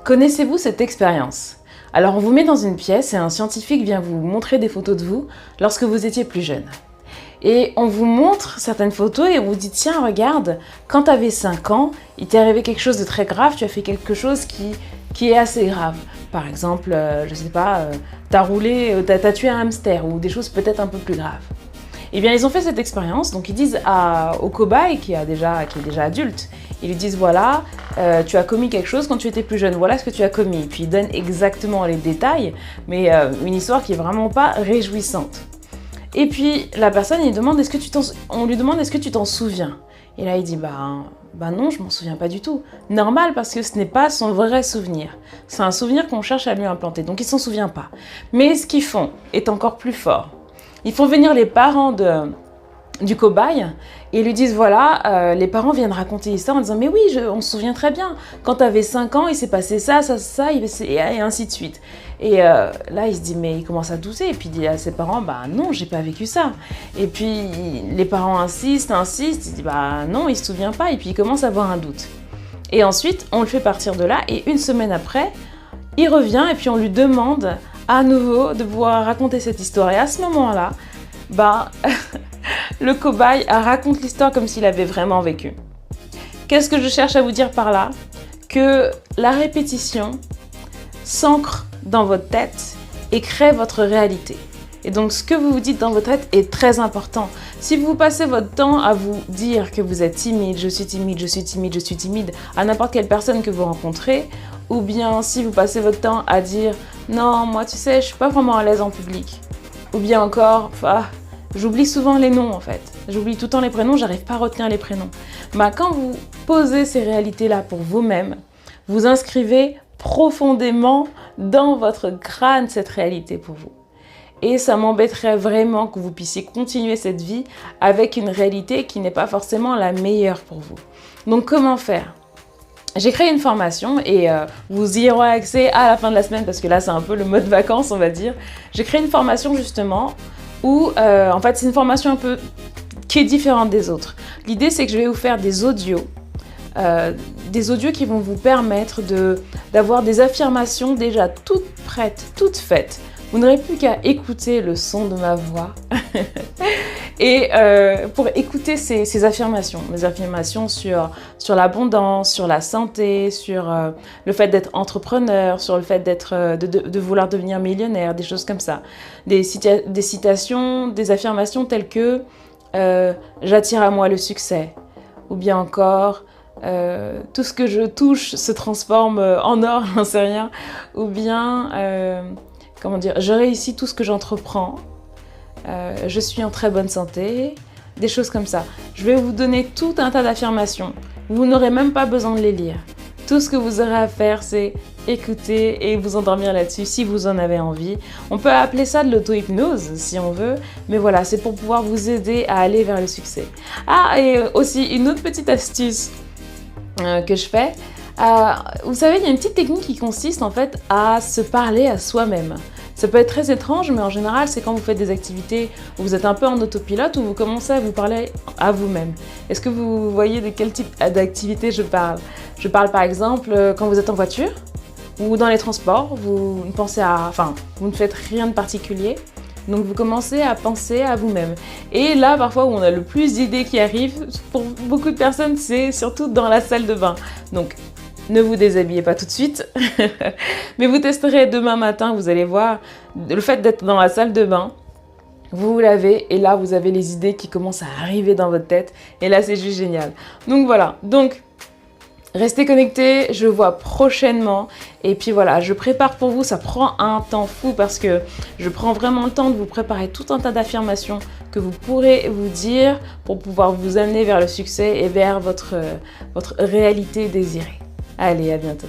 Connaissez-vous cette expérience? Alors on vous met dans une pièce et un scientifique vient vous montrer des photos de vous lorsque vous étiez plus jeune. Et on vous montre certaines photos et on vous dit tiens regarde, quand tu avais 5 ans, il t'est arrivé quelque chose de très grave, tu as fait quelque chose qui est assez grave. Par exemple, je sais pas, t'as tué un hamster ou des choses peut-être un peu plus graves. Eh bien, ils ont fait cette expérience, donc ils disent au cobaye qui est déjà adulte, ils lui disent voilà, tu as commis quelque chose quand tu étais plus jeune, voilà ce que tu as commis. Et puis ils donnent exactement les détails, mais une histoire qui est vraiment pas réjouissante. Et puis la personne, on lui demande est-ce que tu t'en souviens? Et là il dit bah non, je m'en souviens pas du tout. Normal parce que ce n'est pas son vrai souvenir. C'est un souvenir qu'on cherche à lui implanter, donc il s'en souvient pas. Mais ce qu'ils font est encore plus fort. Ils font venir les parents du cobaye et lui disent voilà, les parents viennent raconter l'histoire en disant mais oui, on se souvient très bien, quand tu avais 5 ans, il s'est passé ça, et ainsi de suite. Et là, il se dit mais il commence à douter et puis il dit à ses parents bah non, j'ai pas vécu ça. Et puis les parents insistent, il dit bah non, il se souvient pas et puis il commence à avoir un doute. Et ensuite, on le fait partir de là et une semaine après, il revient et puis on lui demande à nouveau de pouvoir raconter cette histoire. Et à ce moment-là, le cobaye raconte l'histoire comme s'il avait vraiment vécu. Qu'est-ce que je cherche à vous dire par là? Que la répétition s'ancre dans votre tête et crée votre réalité. Et donc ce que vous vous dites dans votre tête est très important. Si vous passez votre temps à vous dire que vous êtes timide, je suis timide, je suis timide, je suis timide, à n'importe quelle personne que vous rencontrez, ou bien si vous passez votre temps à dire non, moi tu sais, je suis pas vraiment à l'aise en public, ou bien encore, j'oublie souvent les noms en fait, j'oublie tout le temps les prénoms, j'arrive pas à retenir les prénoms. Quand vous posez ces réalités-là pour vous-même, vous inscrivez profondément dans votre crâne cette réalité pour vous. Et ça m'embêterait vraiment que vous puissiez continuer cette vie avec une réalité qui n'est pas forcément la meilleure pour vous. Donc comment faire? J'ai créé une formation et vous y aurez accès à la fin de la semaine parce que là c'est un peu le mode vacances on va dire. J'ai créé une formation justement où en fait c'est une formation un peu qui est différente des autres. L'idée c'est que je vais vous faire des audios qui vont vous permettre d'avoir des affirmations déjà toutes prêtes, toutes faites. Vous n'aurez plus qu'à écouter le son de ma voix et pour écouter ces affirmations, mes affirmations sur l'abondance, sur la santé, sur le fait d'être entrepreneur, sur le fait de vouloir devenir millionnaire, des choses comme ça. Des citations, des affirmations telles que j'attire à moi le succès, ou bien encore tout ce que je touche se transforme en or, j'en sais rien, ou bien comment dire, je réussis tout ce que j'entreprends, je suis en très bonne santé, des choses comme ça. Je vais vous donner tout un tas d'affirmations. Vous n'aurez même pas besoin de les lire. Tout ce que vous aurez à faire, c'est écouter et vous endormir là-dessus si vous en avez envie. On peut appeler ça de l'auto-hypnose si on veut, mais voilà, c'est pour pouvoir vous aider à aller vers le succès. Ah, et aussi une autre petite astuce que je fais. Vous savez, il y a une petite technique qui consiste en fait à se parler à soi-même. Ça peut être très étrange, mais en général, c'est quand vous faites des activités où vous êtes un peu en autopilote, où vous commencez à vous parler à vous-même. Est-ce que vous voyez de quel type d'activité je parle? Je parle par exemple quand vous êtes en voiture ou dans les transports, vous ne faites rien de particulier. Donc vous commencez à penser à vous-même. Et là, parfois, où on a le plus d'idées qui arrivent, pour beaucoup de personnes, c'est surtout dans la salle de bain. Donc, ne vous déshabillez pas tout de suite, mais vous testerez demain matin, vous allez voir, le fait d'être dans la salle de bain, vous vous lavez et là, vous avez les idées qui commencent à arriver dans votre tête. Et là, c'est juste génial. Donc voilà, restez connectés, je vous vois prochainement. Et puis voilà, je prépare pour vous, ça prend un temps fou parce que je prends vraiment le temps de vous préparer tout un tas d'affirmations que vous pourrez vous dire pour pouvoir vous amener vers le succès et vers votre réalité désirée. Allez, à bientôt.